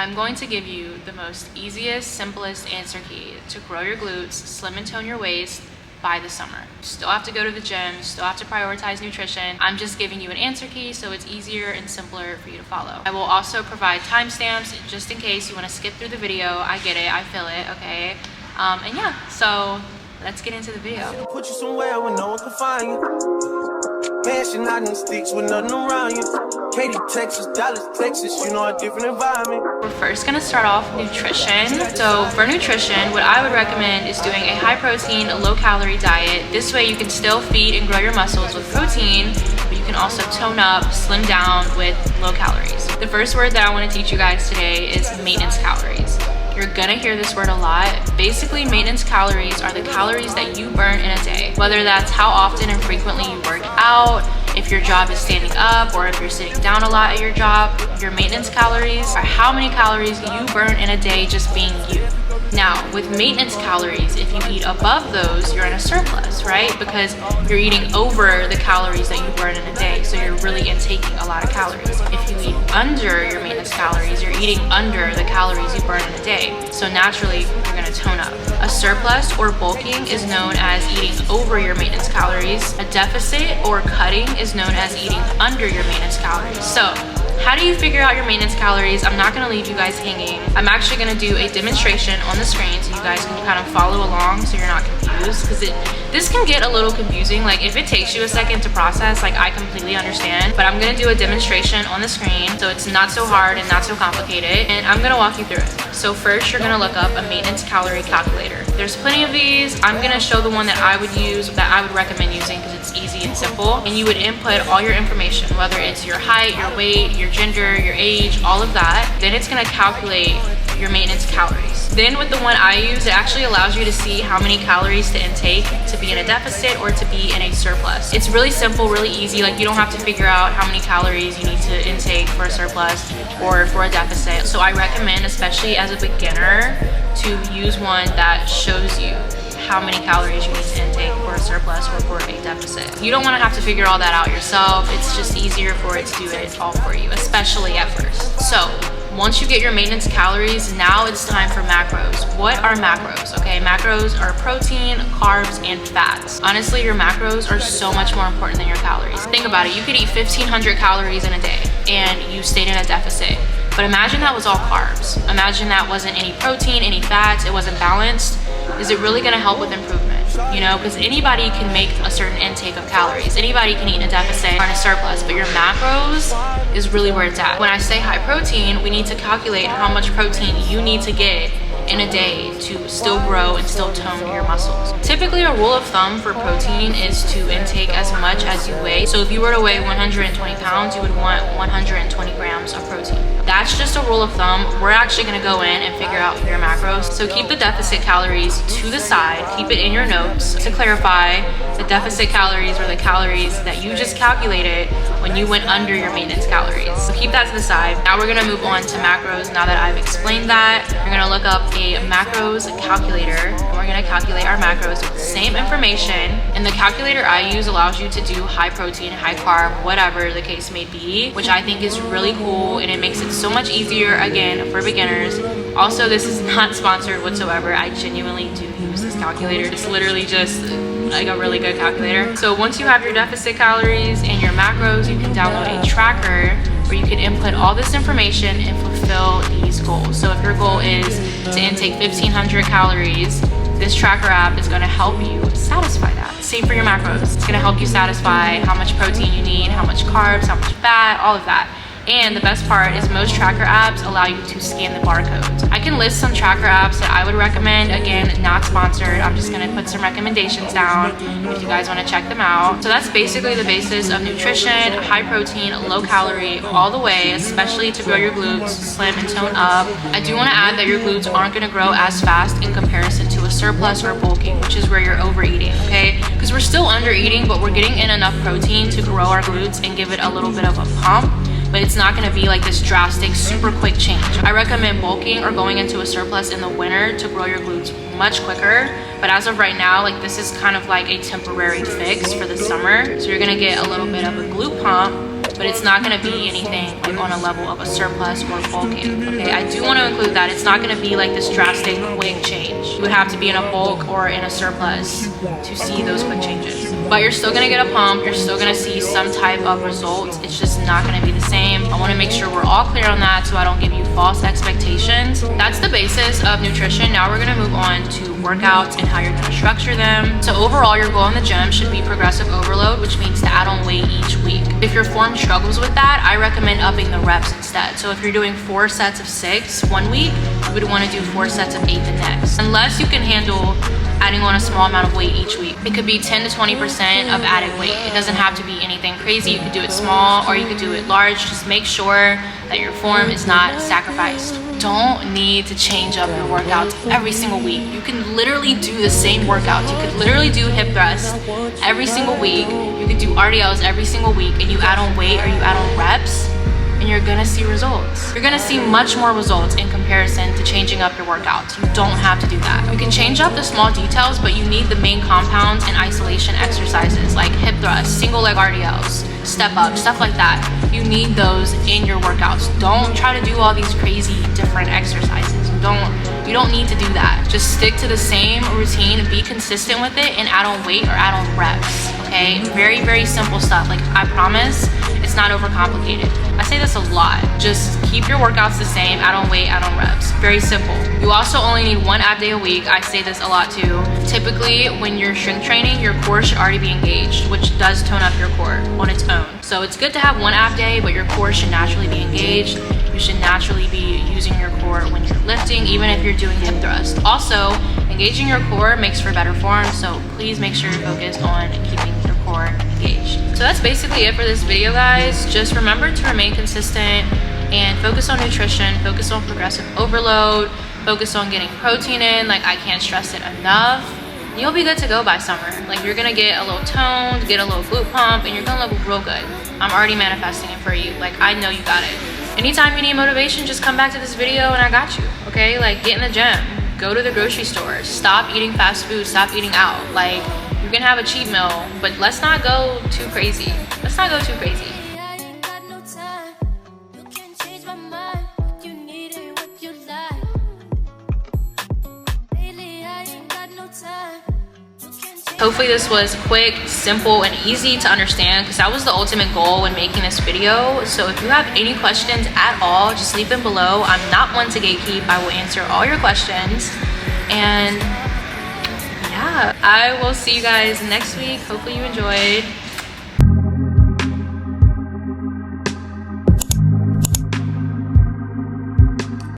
I'm going to give you the most easiest, simplest answer key to grow your glutes, slim and tone your waist by the summer. You still have to go to the gym, you still have to prioritize nutrition. I'm just giving you an answer key so it's easier and simpler for you to follow. I will also provide timestamps just in case you want to skip through the video. I get it, I feel it, okay? And yeah, so let's get into the video. Put you somewhere where no one can find you. Mansion hiding sticks with nothing around you. Katy, Texas, Dallas, Texas, you know, a different environment. We're first gonna start off nutrition. So for nutrition, what I would recommend is doing a high protein, low calorie diet. This way you can still feed and grow your muscles with protein, but you can also tone up, slim down with low calories. The first word that I wanna teach you guys today is maintenance calories. You're gonna hear this word a lot. Basically, maintenance calories are the calories that you burn in a day. Whether that's how often and frequently you work out, if your job is standing up, or if you're sitting down a lot at your job, your maintenance calories are how many calories you burn in a day just being you. Now, with maintenance calories, if you eat above those, you're in a surplus, right? Because you're eating over the calories that you burn in a day, so you're really intaking a lot of calories. If you eat under your maintenance calories, you're eating under the calories you burn in a day, so naturally, you're gonna tone up. A surplus or bulking is known as eating over your maintenance calories. A deficit or cutting is known as eating under your maintenance calories. So, how do you figure out your maintenance calories? I'm not gonna leave you guys hanging. I'm actually gonna do a demonstration on the screen so you guys can kind of follow along so you're not confused, because this can get a little confusing. Like, if it takes you a second to process, like, I completely understand, but I'm gonna do a demonstration on the screen so it's not so hard and not so complicated, and I'm gonna walk you through it. So first, you're gonna look up a maintenance calorie calculator. There's plenty of these. I'm gonna show the one that I would use, that I would recommend using, because it's easy and simple, and you would input all your information, whether it's your height, your weight, your gender, your age, all of that. Then it's gonna calculate your maintenance calories. Then with the one I use, it actually allows you to see how many calories to intake to be in a deficit or to be in a surplus. It's really simple, really easy. Like, you don't have to figure out how many calories you need to intake for a surplus or for a deficit. So I recommend, especially as a beginner, to use one that shows you how many calories you need to intake for a surplus or for a deficit. You don't want to have to figure all that out yourself. It's just easier for it to do it all for you, especially at first. So once you get your maintenance calories, now it's time for macros. What are macros? Okay, macros are protein, carbs, and fats. Honestly, your macros are so much more important than your calories. Think about it. You could eat 1,500 calories in a day and you stayed in a deficit. But imagine that was all carbs. Imagine that wasn't any protein, any fats, it wasn't balanced. Is it really gonna help with improvement? You know, because anybody can make a certain intake of calories. Anybody can eat in a deficit or in a surplus, but your macros is really where it's at. When I say high protein, we need to calculate how much protein you need to get in a day to still grow and still tone your muscles. Typically, a rule of thumb for protein is to intake as much as you weigh. So if you were to weigh 120 pounds, you would want 120 grams of protein. That's just a rule of thumb. We're actually gonna go in and figure out your macros. So keep the deficit calories to the side, keep it in your notes. To clarify, the deficit calories are the calories that you just calculated when you went under your maintenance calories. So keep that to the side. Now we're gonna move on to macros. Now that I've explained that, we're gonna look up a macros calculator, and we're gonna calculate our macros with the same information. And the calculator I use allows you to do high protein, high carb, whatever the case may be, which I think is really cool, and it makes it so much easier, again, for beginners. Also, this is not sponsored whatsoever. I genuinely do use this calculator. It's literally just like a really good calculator. So once you have your deficit calories and your macros, you can download a tracker where you can input all this information and fulfill these goals. So if your goal is to intake 1,500 calories, this tracker app is gonna help you satisfy that. Same for your macros. It's gonna help you satisfy how much protein you need, how much carbs, how much fat, all of that. And the best part is most tracker apps allow you to scan the barcodes. I can list some tracker apps that I would recommend. Again, not sponsored. I'm just gonna put some recommendations down if you guys wanna check them out. So that's basically the basis of nutrition, high protein, low calorie, all the way, especially to grow your glutes, slim and tone up. I do wanna add that your glutes aren't gonna grow as fast in comparison to a surplus or bulking, which is where you're overeating, okay? Because we're still under eating, but we're getting in enough protein to grow our glutes and give it a little bit of a pump. But it's not gonna be like this drastic, super quick change. I recommend bulking or going into a surplus in the winter to grow your glutes much quicker. But as of right now, like this is kind of like a temporary fix for the summer. So you're gonna get a little bit of a glute pump but it's not gonna be anything like on a level of a surplus or bulking, okay? I do want to include that it's not gonna be like this drastic quick change. You would have to be in a bulk or in a surplus to see those quick changes. But you're still gonna get a pump, you're still gonna see some type of results. It's just not gonna be the same. I wanna make sure we're all clear on that so I don't give you false expectations. That's the basis of nutrition. Now we're gonna move on to workouts and how you're gonna structure them. So overall, your goal in the gym should be progressive overload, which means to add on weight each week. If your form struggles with that, I recommend upping the reps instead. So if you're doing 4 sets of 6 one week, you would wanna do 4 sets of 8 the next. Unless you can handle adding on a small amount of weight each week. It could be 10 to 20% of added weight. It doesn't have to be anything crazy. You could do it small or you could do it large. Just make sure that your form is not sacrificed. Don't need to change up your workouts every single week. You can literally do the same workouts. You could literally do hip thrusts every single week. You could do RDLs every single week, and you add on weight or you add on reps, and you're gonna see results. You're gonna see much more results in comparison to changing up your workouts. You don't have to do that. You can change up the small details, but you need the main compounds and isolation exercises like hip thrusts, single leg RDLs, step up, stuff like that. You need those in your workouts. Don't try to do all these crazy different exercises. You don't need to do that. Just stick to the same routine, be consistent with it, and add on weight or add on reps, okay? Very, very simple stuff. Like, I promise it's not overcomplicated. I say this a lot. Just keep your workouts the same, add on weight, add on reps. Very simple. You also only need 1 ab day a week. I say this a lot too. Typically, when you're strength training, your core should already be engaged, which does tone up your core on its own. So it's good to have 1 ab day, but your core should naturally be engaged. You should naturally be using your core when you're lifting, even if you're doing hip thrust. Also, engaging your core makes for better form, so please make sure you're focused on keeping your core engaged. So that's basically it for this video, guys. Just remember to remain consistent and focus on nutrition, focus on progressive overload, focus on getting protein in. Like, I can't stress it enough. You'll be good to go by summer. Like, you're gonna get a little toned, get a little glute pump, and you're gonna look real good. I'm already manifesting it for you. Like, I know you got it. Anytime you need motivation, just come back to this video and I got you, okay? Like, get in the gym, go to the grocery store, stop eating fast food, stop eating out. Like, you can have a cheat meal, but let's not go too crazy. Let's not go too crazy. Hopefully this was quick, simple, and easy to understand, because that was the ultimate goal when making this video. So if you have any questions at all, just leave them below. I'm not one to gatekeep. I will answer all your questions. And yeah, I will see you guys next week. Hopefully you enjoyed.